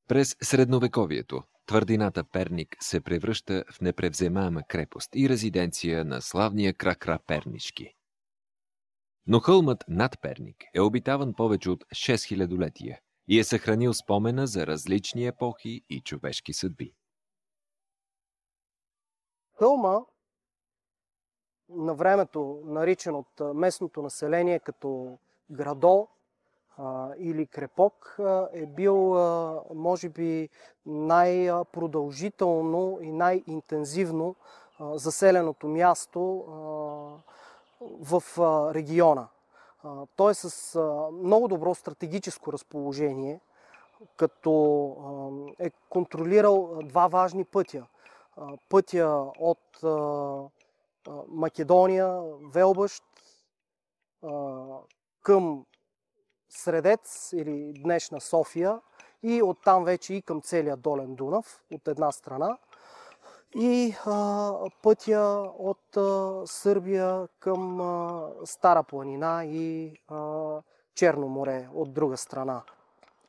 През средновековието твърдината Перник се превръща в непревземаема крепост и резиденция на славния кракра Пернишки. Но хълмът над Перник е обитаван повече от 6000-летия и е съхранил спомена за различни епохи и човешки съдби. Хълма, на времето наричан от местното население като градо или крепок, е бил, може би, най-продължително и най-интензивно заселеното място в региона. Той е с много добро стратегическо разположение, като е контролирал два важни пътя. Пътя от Македония, Велбъщ, към Средец или днешна София и оттам вече и към целия Долен Дунав от една страна, и пътя от Сърбия към Стара планина и Черно море от друга страна.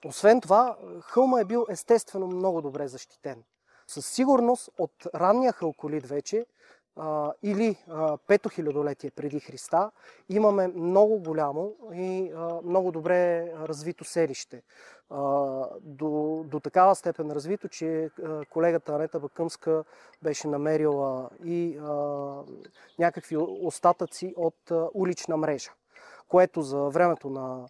Освен това, хълма е бил естествено много добре защитен. Със сигурност от ранния халколит вече или пето хилядолетие преди Христа имаме много голямо и много добре развито селище. До такава степен развито, че колегата Анета Бакъмска беше намерила и някакви остатъци от улична мрежа, което за времето на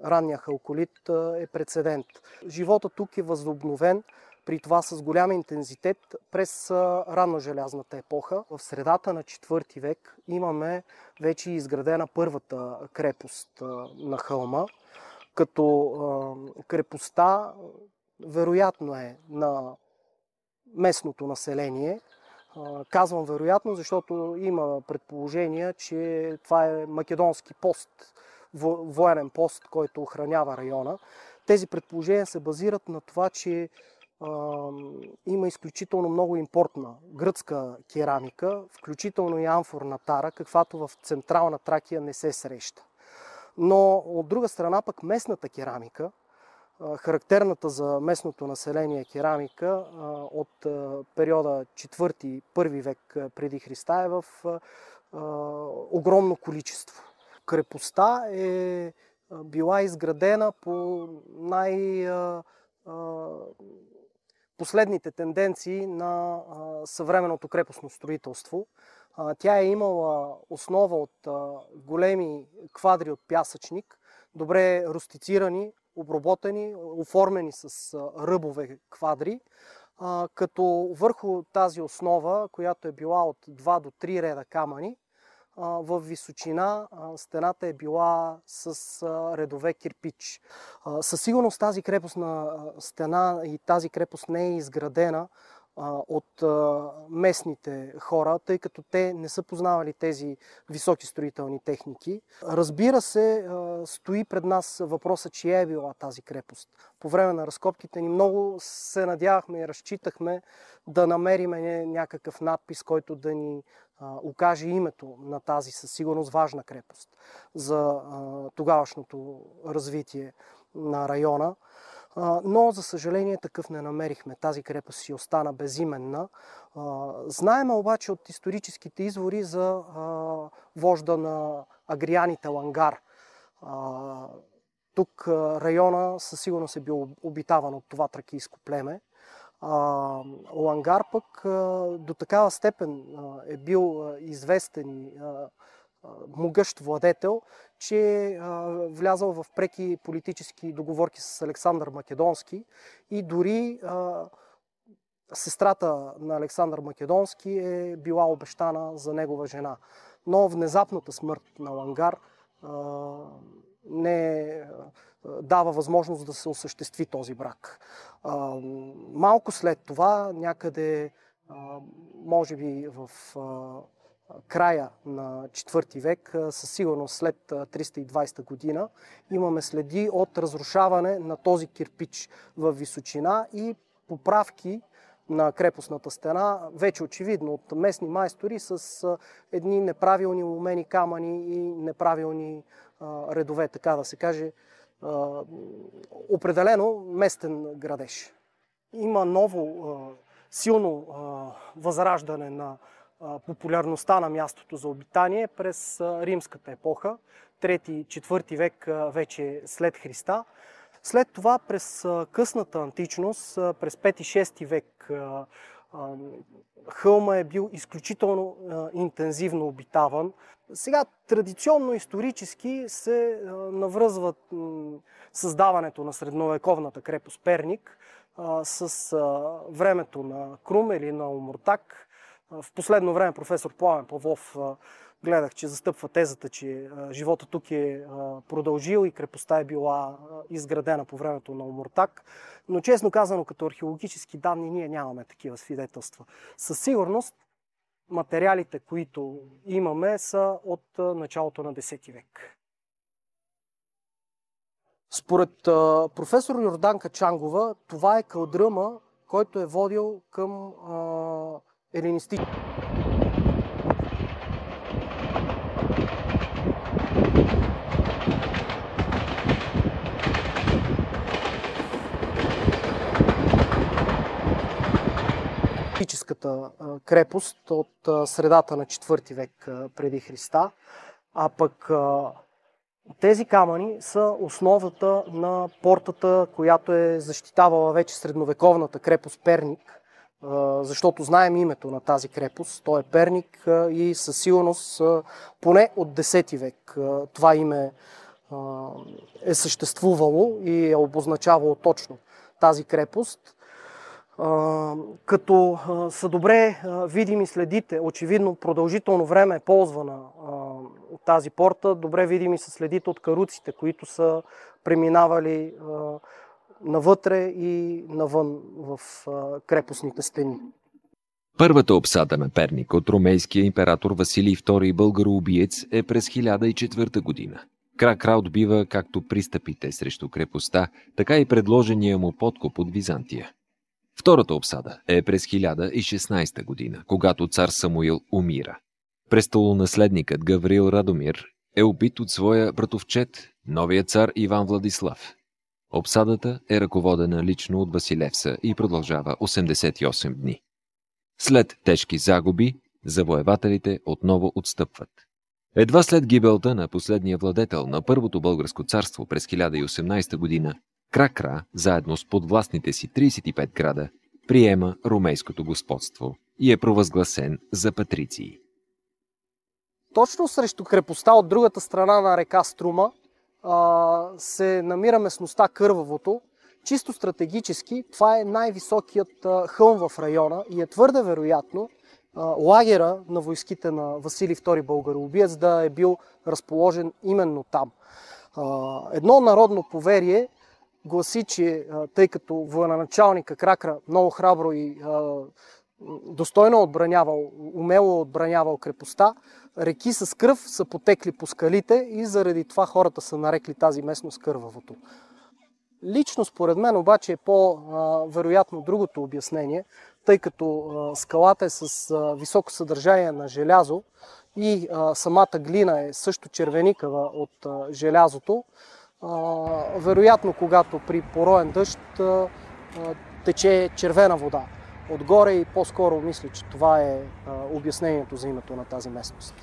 ранния халколит е прецедент. Живота тук е възобновен, при това с голям интензитет през ранножелязната епоха. В средата на 4 век имаме вече изградена първата крепост на хълма, като крепостта вероятно е на местното население. Казвам вероятно, защото има предположения, че това е македонски пост, военен пост, който охранява района. Тези предположения се базират на това, че има изключително много импортна гръцка керамика, включително и амфорна тара, каквато в Централна Тракия не се среща. Но от друга страна пък местната керамика, характерната за местното население керамика от периода 4-1 век преди Христа е в огромно количество. Крепостта е била изградена по последните тенденции на съвременното крепостно строителство. Тя е имала основа от големи квадри от пясъчник, добре рустицирани, обработени, оформени с ръбове квадри, като върху тази основа, която е била от 2 до 3 реда камъни, в височина стената е била с редове кирпич. Със сигурност тази крепостна стена и тази крепост не е изградена от местните хора, тъй като те не са познавали тези високи строителни техники. Разбира се, стои пред нас въпроса, чия е била тази крепост. По време на разкопките ни много се надявахме и разчитахме да намерим някакъв надпис, който да ни окаже името на тази със сигурност важна крепост за тогавашното развитие на района. Но, за съжаление, такъв не намерихме. Тази крепост си остана безименна. Знаем обаче от историческите извори за вожда на агрияните Лангар. Тук района със сигурност е бил обитаван от това тракийско племе. Лангар пък до такава степен е бил известен и могъщ владетел, че е влязъл в преки политически договорки с Александър Македонски и дори сестрата на Александър Македонски е била обещана за негова жена. Но внезапната смърт на Лангар не дава възможност да се осъществи този брак. Малко след това, някъде, може би в края на 4 век, със сигурност след 320 година, имаме следи от разрушаване на този кирпич в височина и поправки на крепостната стена, вече очевидно от местни майстори с едни неправилни ломени камъни и неправилни редове, така да се каже, определено местен градеж. Има ново силно възраждане на популярността на мястото за обитание през римската епоха, 3-4 век вече след Христа. След това през късната античност, през 5-6 век, хълма е бил изключително интензивно обитаван. Сега традиционно исторически се навръзват създаването на средновековната крепост Перник с времето на Крум или на Омуртаг. В последно време професор Пламен Павлов гледах, че застъпва тезата, че живота тук е продължил и крепостта е била изградена по времето на Омуртаг. Но честно казано, като археологически данни, ние нямаме такива свидетелства. Със сигурност материалите, които имаме, са от началото на 10 век. Според професор Йорданка Чангова, това е кълдръма, който е водил към елинистическата крепост от средата на 4 век преди Христа, а пък тези камъни са основата на портата, която е защитавала вече средновековната крепост Перник, защото знаем името на тази крепост. Той е Перник и със сигурност поне от 10 век това име е съществувало и е обозначавало точно тази крепост. Като са добре видими следите, очевидно продължително време е ползвана тази порта, добре видими са следите от каруците, които са преминавали навътре и навън в крепостните стени. Първата обсада на Перник от ромейския император Василий II българоубиец е през 1004 година. Кракра отбива както пристъпите срещу крепостта, така и предложения му подкуп от Византия. Втората обсада е през 1016 година, когато цар Самуил умира. Престолонаследникът Гаврил Радомир е убит от своя братовчет, новия цар Иван Владислав. Обсадата е ръководена лично от Василевса и продължава 88 дни. След тежки загуби, завоевателите отново отстъпват. Едва след гибелта на последния владетел на Първото българско царство през 1018 година, Кракра, заедно с подвластните си 35 града, приема ромейското господство и е провъзгласен за патриций. Точно срещу крепостта от другата страна на река Струма се намира местността Кървавото. Чисто стратегически това е най-високият хълм в района и е твърде вероятно лагера на войските на Василий II българоубиец да е бил разположен именно там. Едно народно поверие гласи, че тъй като военачалника Кракра много храбро и достойно отбранявал, умело отбранявал крепостта, реки с кръв са потекли по скалите и заради това хората са нарекли тази местност Кървавото. Лично според мен обаче е по-вероятно другото обяснение, тъй като скалата е с високо съдържание на желязо и самата глина е също червеникава от желязото. Вероятно, когато при пороен дъжд тече червена вода отгоре и по-скоро мисля, че това е обяснението за името на тази местност.